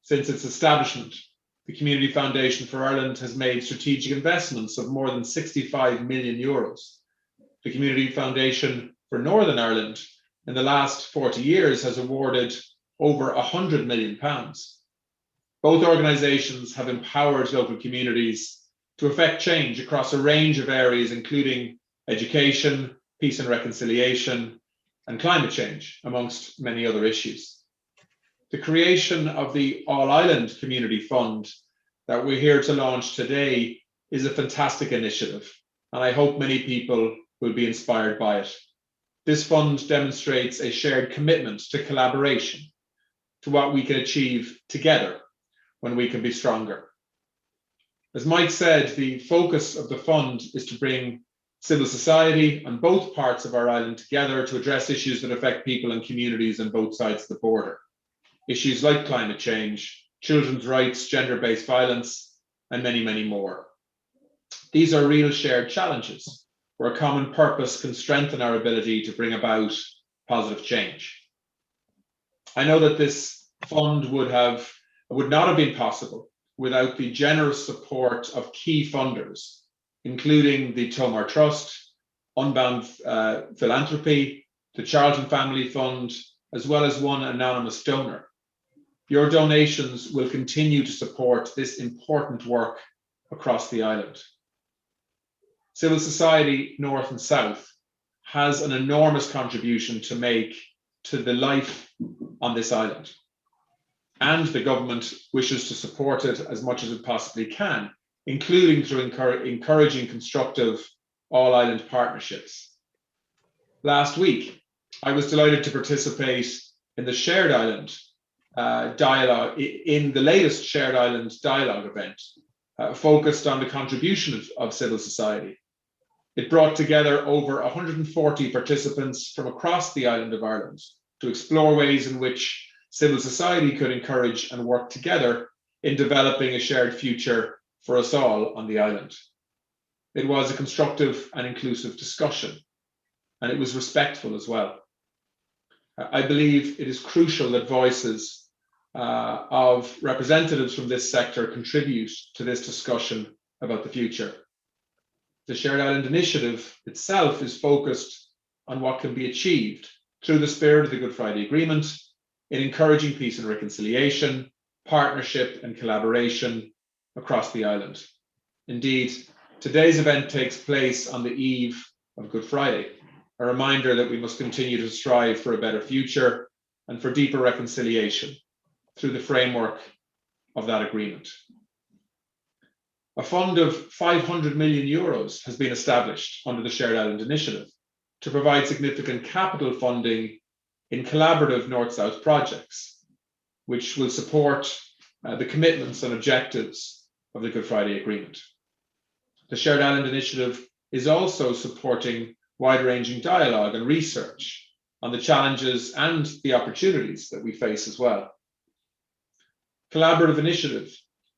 Since its establishment, the Community Foundation for Ireland has made strategic investments of more than €65 million. The Community Foundation for Northern Ireland in the last 40 years has awarded over £100 million. Both organisations have empowered local communities to effect change across a range of areas, including education, peace and reconciliation, and climate change, amongst many other issues. The creation of the All-Ireland Community Fund that we're here to launch today is a fantastic initiative, and I hope many people will be inspired by it. This fund demonstrates a shared commitment to collaboration, to what we can achieve together when we can be stronger. As Mike said, the focus of the fund is to bring civil society on both parts of our island together to address issues that affect people and communities on both sides of the border. Issues like climate change, children's rights, gender-based violence, and many, many more. These are real shared challenges where a common purpose can strengthen our ability to bring about positive change. I know that this fund would not have been possible without the generous support of key funders, including the Tomar Trust, Unbound Philanthropy, the Charlton Family Fund, as well as one anonymous donor. Your donations will continue to support this important work across the island. Civil society, North and South, has an enormous contribution to make to the life on this island. And the government wishes to support it as much as it possibly can, including through encouraging constructive all-island partnerships. Last week, I was delighted to participate in the Shared Island dialogue, in the latest Shared Island dialogue event, focused on the contribution of civil society. It brought together over 140 participants from across the island of Ireland to explore ways in which civil society could encourage and work together in developing a shared future for us all on the island. It was a constructive and inclusive discussion, and it was respectful as well. I believe it is crucial that voices of representatives from this sector contribute to this discussion about the future. The Shared Island Initiative itself is focused on what can be achieved through the spirit of the Good Friday Agreement in encouraging peace and reconciliation, partnership and collaboration across the island. Indeed, today's event takes place on the eve of Good Friday, a reminder that we must continue to strive for a better future and for deeper reconciliation through the framework of that agreement. A fund of €500 million has been established under the Shared Island Initiative to provide significant capital funding in collaborative North-South projects, which will support the commitments and objectives of the Good Friday Agreement. The Shared Island Initiative is also supporting wide-ranging dialogue and research on the challenges and the opportunities that we face as well. Collaborative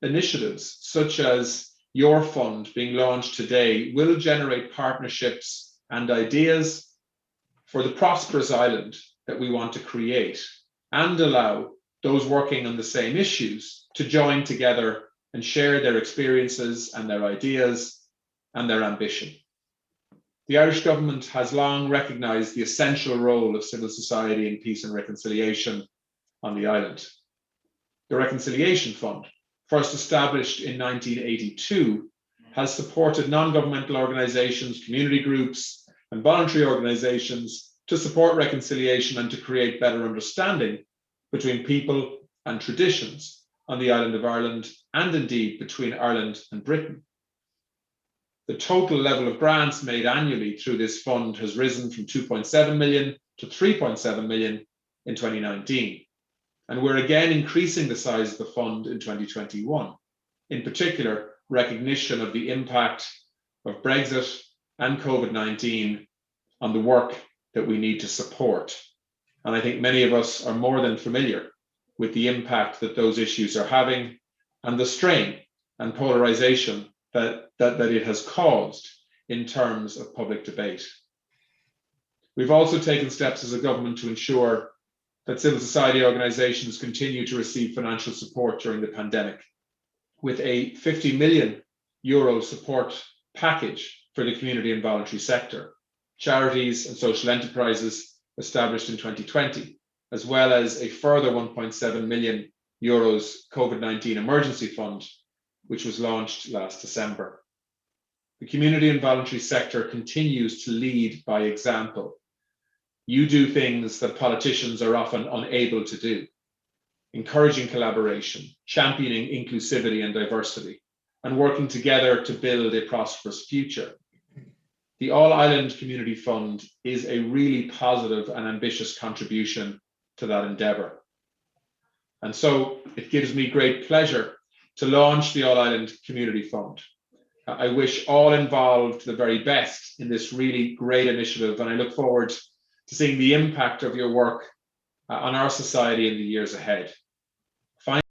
initiatives such as your fund being launched today will generate partnerships and ideas for the prosperous island that we want to create and allow those working on the same issues to join together and share their experiences and their ideas and their ambition. The Irish government has long recognised the essential role of civil society in peace and reconciliation on the island. The Reconciliation Fund, first established in 1982, has supported non-governmental organisations, community groups, and voluntary organisations to support reconciliation and to create better understanding between people and traditions on the island of Ireland, and indeed between Ireland and Britain. The total level of grants made annually through this fund has risen from 2.7 million to 3.7 million in 2019. And we're again increasing the size of the fund in 2021, in particular, recognition of the impact of Brexit and COVID-19 on the work that we need to support. And I think many of us are more than familiar with the impact that those issues are having and the strain and polarization that it has caused in terms of public debate. We've also taken steps as a government to ensure that civil society organisations continue to receive financial support during the pandemic, with a €50 million support package for the community and voluntary sector, charities and social enterprises established in 2020, as well as a further €1.7 million COVID-19 emergency fund, which was launched last December. The community and voluntary sector continues to lead by example. You do things that politicians are often unable to do, encouraging collaboration, championing inclusivity and diversity, and working together to build a prosperous future. The All Ireland Community Fund is a really positive and ambitious contribution to that endeavour. And so it gives me great pleasure to launch the All Ireland Community Fund. I wish all involved the very best in this really great initiative, and I look forward to seeing the impact of your work on our society in the years ahead.